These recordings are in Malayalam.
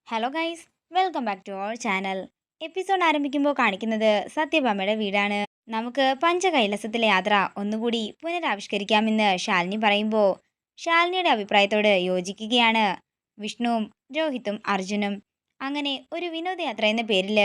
Hello guys, welcome back to our channel. Episode ആരംഭിക്കുമ്പോൾ കാണിക്കുന്നത് സത്യഭാമയുടെ വീടാണ്. നമുക്ക് പഞ്ചകൈലാസത്തിലെ യാത്ര ഒന്നുകൂടി പുനരാവിഷ്കരിക്കാമെന്ന് ശാലിനി പറയുമ്പോൾ ശാലിനിയുടെ അഭിപ്രായത്തോട് യോജിക്കുകയാണ് വിഷ്ണുവും രോഹിത്തും അർജുനും. അങ്ങനെ ഒരു വിനോദയാത്ര എന്ന പേരിൽ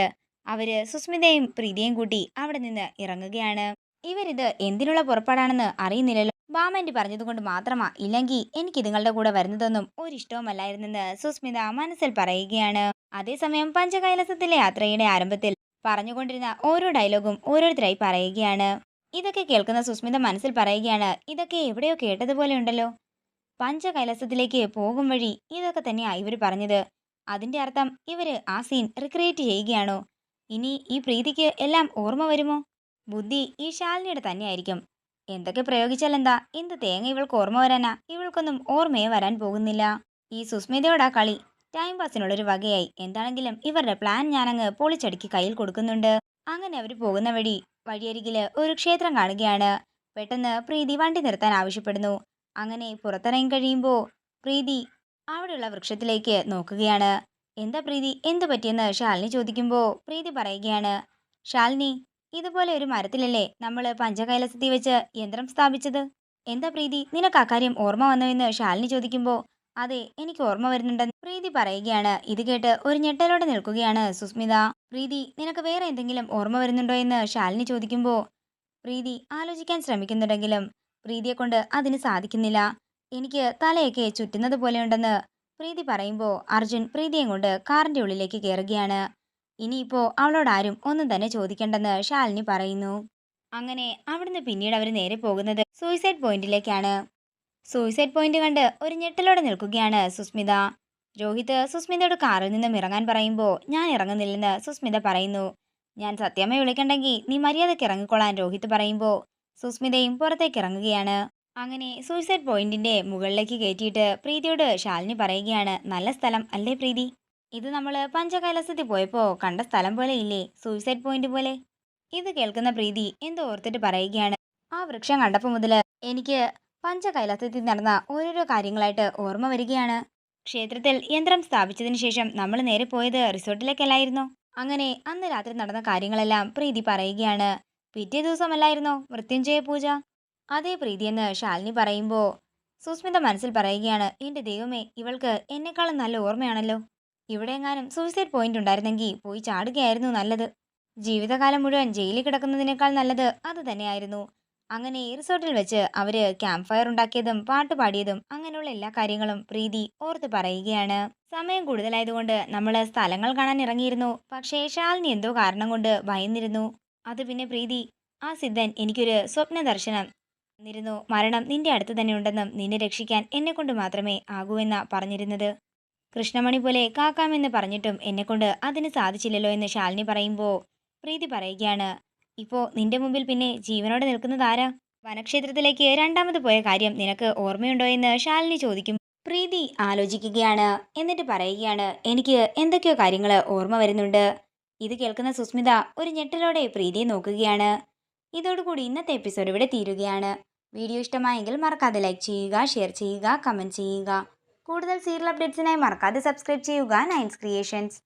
അവര് സുസ്മിതയും പ്രീതിയും കൂട്ടി അവിടെ നിന്ന് ഇറങ്ങുകയാണ്. ഇവരിത് എന്തിനുള്ള പുറപ്പാടാണെന്ന് അറിയുന്നില്ലല്ലോ. ബാമൻറ്റി പറഞ്ഞതുകൊണ്ട് മാത്രമാ, ഇല്ലെങ്കിൽ എനിക്ക് ഇതുങ്ങളുടെ കൂടെ വരുന്നതൊന്നും ഒരിഷ്ടവുമല്ലായിരുന്നെന്ന് സുസ്മിത മനസ്സിൽ പറയുകയാണ്. അതേസമയം പഞ്ചകൈലാസത്തിലെ യാത്രയുടെ ആരംഭത്തിൽ പറഞ്ഞുകൊണ്ടിരുന്ന ഓരോ ഡയലോഗും ഓരോരുത്തരായി പറയുകയാണ്. ഇതൊക്കെ കേൾക്കുന്ന സുസ്മിത മനസ്സിൽ പറയുകയാണ്, ഇതൊക്കെ എവിടെയോ കേട്ടതുപോലെ ഉണ്ടല്ലോ. പഞ്ചകൈലാസത്തിലേക്ക് പോകും വഴി ഇതൊക്കെ തന്നെയാ ഇവർ പറഞ്ഞത്. അതിന്റെ അർത്ഥം ഇവര് ആ സീൻ റിക്രിയേറ്റ് ചെയ്യുകയാണോ? ഇനി ഈ പ്രീതിക്ക് എല്ലാം ഓർമ്മ വരുമോ? ബുദ്ധി ഈ ശാലിനിയുടെ തന്നെയായിരിക്കും. എന്തൊക്കെ പ്രയോഗിച്ചാൽ എന്താ, എന്ത് തേങ്ങ ഇവൾക്ക് ഓർമ്മ വരാനാ? ഇവൾക്കൊന്നും ഓർമ്മയെ വരാൻ പോകുന്നില്ല. ഈ സുസ്മിതയോടാ കളി ടൈം പാസിനുള്ളൊരു വകയായി. എന്താണെങ്കിലും ഇവരുടെ പ്ലാൻ ഞാനങ്ങ് പൊളിച്ചടുക്കി കയ്യിൽ കൊടുക്കുന്നുണ്ട്. അങ്ങനെ അവർ പോകുന്ന വഴിയരികില് ഒരു ക്ഷേത്രം കാണുകയാണ്. പെട്ടെന്ന് പ്രീതി വണ്ടി നിർത്താൻ ആവശ്യപ്പെടുന്നു. അങ്ങനെ പുറത്തിറങ്ങി കഴിയുമ്പോൾ പ്രീതി അവിടെയുള്ള വൃക്ഷത്തിലേക്ക് നോക്കുകയാണ്. എന്താ പ്രീതി, എന്തു പറ്റിയെന്ന് ശാലിനി ചോദിക്കുമ്പോൾ പ്രീതി പറയുകയാണ്, ശാലിനി, ഇതുപോലെ ഒരു മരത്തിലല്ലേ നമ്മൾ പഞ്ചകൈലാസത്തിൽ വെച്ച് യന്ത്രം സ്ഥാപിച്ചത്? എന്താ പ്രീതി, നിനക്ക് അക്കാര്യം ഓർമ്മ വന്നുവെന്ന് ശാലിനി ചോദിക്കുമ്പോൾ അതെ, എനിക്ക് ഓർമ്മ വരുന്നുണ്ടെന്ന് പ്രീതി പറയുകയാണ്. ഇത് കേട്ട് ഒരു ഞെട്ടലോടെ നിൽക്കുകയാണ് സുസ്മിത. പ്രീതി, നിനക്ക് വേറെ എന്തെങ്കിലും ഓർമ്മ വരുന്നുണ്ടോ എന്ന് ശാലിനി ചോദിക്കുമ്പോൾ പ്രീതി ആലോചിക്കാൻ ശ്രമിക്കുന്നുണ്ടെങ്കിലും പ്രീതിയെ കൊണ്ട് അതിന് സാധിക്കുന്നില്ല. എനിക്ക് തലയൊക്കെ ചുറ്റുന്നത് പോലെയുണ്ടെന്ന് പ്രീതി പറയുമ്പോൾ അർജുൻ പ്രീതിയെ കൊണ്ട് കാറിന്റെ ഉള്ളിലേക്ക് കയറുകയാണ്. ഇനിയിപ്പോ അവളോട് ആരും ഒന്നും തന്നെ ചോദിക്കണ്ടെന്ന് ശാലിനി പറയുന്നു. അങ്ങനെ അവിടുന്ന് പിന്നീട് അവർ നേരെ പോകുന്നത് സൂയിസൈഡ് പോയിന്റിലേക്കാണ്. സൂയിസൈഡ് പോയിന്റ് കണ്ട് ഒരു ഞെട്ടലോടെ നിൽക്കുകയാണ് സുസ്മിത. രോഹിത് സുസ്മിതയോട് കാറിൽ നിന്നും ഇറങ്ങാൻ പറയുമ്പോൾ ഞാൻ ഇറങ്ങുന്നില്ലെന്ന് സുസ്മിത പറയുന്നു. ഞാൻ സത്യമ്മയെ വിളിക്കണ്ടെങ്കിൽ നീ മര്യാദയ്ക്ക് ഇറങ്ങിക്കൊള്ളാൻ രോഹിത് പറയുമ്പോൾ സുസ്മിതയും പുറത്തേക്ക് ഇറങ്ങുകയാണ്. അങ്ങനെ സൂയിസൈഡ് പോയിന്റിന്റെ മുകളിലേക്ക് കയറ്റിയിട്ട് പ്രീതിയോട് ശാലിനി പറയുകയാണ്, നല്ല സ്ഥലം അല്ലേ പ്രീതി? ഇത് നമ്മൾ പഞ്ചകൈലാസത്തിൽ പോയപ്പോ കണ്ട സ്ഥലം പോലെ ഇല്ലേ, സൂയിസൈഡ് പോയിന്റ് പോലെ? ഇത് കേൾക്കുന്ന പ്രീതി എന്തോ ഓർത്തിട്ട് പറയുകയാണ്, ആ വൃക്ഷം കണ്ടപ്പോൾ മുതല് എനിക്ക് പഞ്ചകൈലാസത്തിൽ നടന്ന ഓരോരോ കാര്യങ്ങളായിട്ട് ഓർമ്മ വരികയാണ്. ക്ഷേത്രത്തിൽ യന്ത്രം സ്ഥാപിച്ചതിന് ശേഷം നമ്മൾ നേരെ പോയത് റിസോർട്ടിലേക്കല്ലായിരുന്നോ? അങ്ങനെ അന്ന് രാത്രി നടന്ന കാര്യങ്ങളെല്ലാം പ്രീതി പറയുകയാണ്. പിറ്റേ ദിവസമല്ലായിരുന്നോ മൃത്യുഞ്ജയ പൂജ? അതേ പ്രീതിയെന്ന് ശാലിനി പറയുമ്പോ സുസ്മിത മനസ്സിൽ പറയുകയാണ്, എന്റെ ദൈവമേ, ഇവൾക്ക് എന്നെക്കാളും നല്ല ഓർമ്മയാണല്ലോ. ഇവിടെ എങ്ങാനും സൂയിസൈഡ് പോയിന്റ് ഉണ്ടായിരുന്നെങ്കിൽ പോയി ചാടുകയായിരുന്നു നല്ലത്. ജീവിതകാലം മുഴുവൻ ജയിലിൽ കിടക്കുന്നതിനേക്കാൾ നല്ലത് അത് തന്നെയായിരുന്നു. അങ്ങനെ റിസോർട്ടിൽ വെച്ച് അവര് ക്യാമ്പ് ഫയർ ഉണ്ടാക്കിയതും പാട്ട് പാടിയതും അങ്ങനെയുള്ള എല്ലാ കാര്യങ്ങളും പ്രീതി ഓർത്ത് പറയുകയാണ്. സമയം കൂടുതലായതുകൊണ്ട് നമ്മൾ സ്ഥലങ്ങൾ കാണാൻ ഇറങ്ങിയിരുന്നു. പക്ഷേ ശാലിനി എന്തോ കാരണം കൊണ്ട് ഭയന്നിരുന്നു. അത് പിന്നെ പ്രീതി, ആ സിദ്ധൻ എനിക്കൊരു സ്വപ്ന ദർശനം തന്നിരുന്നു. മരണം നിന്റെ അടുത്ത് തന്നെ ഉണ്ടെന്നും നിന്നെ രക്ഷിക്കാൻ എന്നെ കൊണ്ട് മാത്രമേ ആകൂ എന്നാ പറഞ്ഞിരുന്നത്. കൃഷ്ണമണി പോലെ കാക്കാമെന്ന് പറഞ്ഞിട്ടും എന്നെക്കൊണ്ട് അതിന് സാധിച്ചില്ലല്ലോ എന്ന് ശാലിനി പറയുമ്പോൾ പ്രീതി പറയുകയാണ്, ഇപ്പോ നിന്റെ മുമ്പിൽ പിന്നെ ജീവനോടെ നിൽക്കുന്നത് ആരാ? വനക്ഷേത്രത്തിലേക്ക് രണ്ടാമത് പോയ കാര്യം നിനക്ക് ഓർമ്മയുണ്ടോ എന്ന് ശാലിനി ചോദിക്കും. പ്രീതി ആലോചിക്കുകയാണ്. എന്നിട്ട് പറയുകയാണ്, എനിക്ക് എന്തൊക്കെയോ കാര്യങ്ങൾ ഓർമ്മ വരുന്നുണ്ട്. ഇത് കേൾക്കുന്ന സുസ്മിത ഒരു ഞെട്ടലോടെ പ്രീതിയെ നോക്കുകയാണ്. ഇതോടുകൂടി ഇന്നത്തെ എപ്പിസോഡ് ഇവിടെ തീരുകയാണ്. വീഡിയോ ഇഷ്ടമായെങ്കിൽ മറക്കാതെ ലൈക്ക് ചെയ്യുക, ഷെയർ ചെയ്യുക, കമന്റ് ചെയ്യുക. കൂടുതൽ സീരിയൽ അപ്ഡേറ്റ്സിനായി മറക്കാതെ സബ്സ്ക്രൈബ് ചെയ്യുക നയൻസ് ക്രിയേഷൻസ്.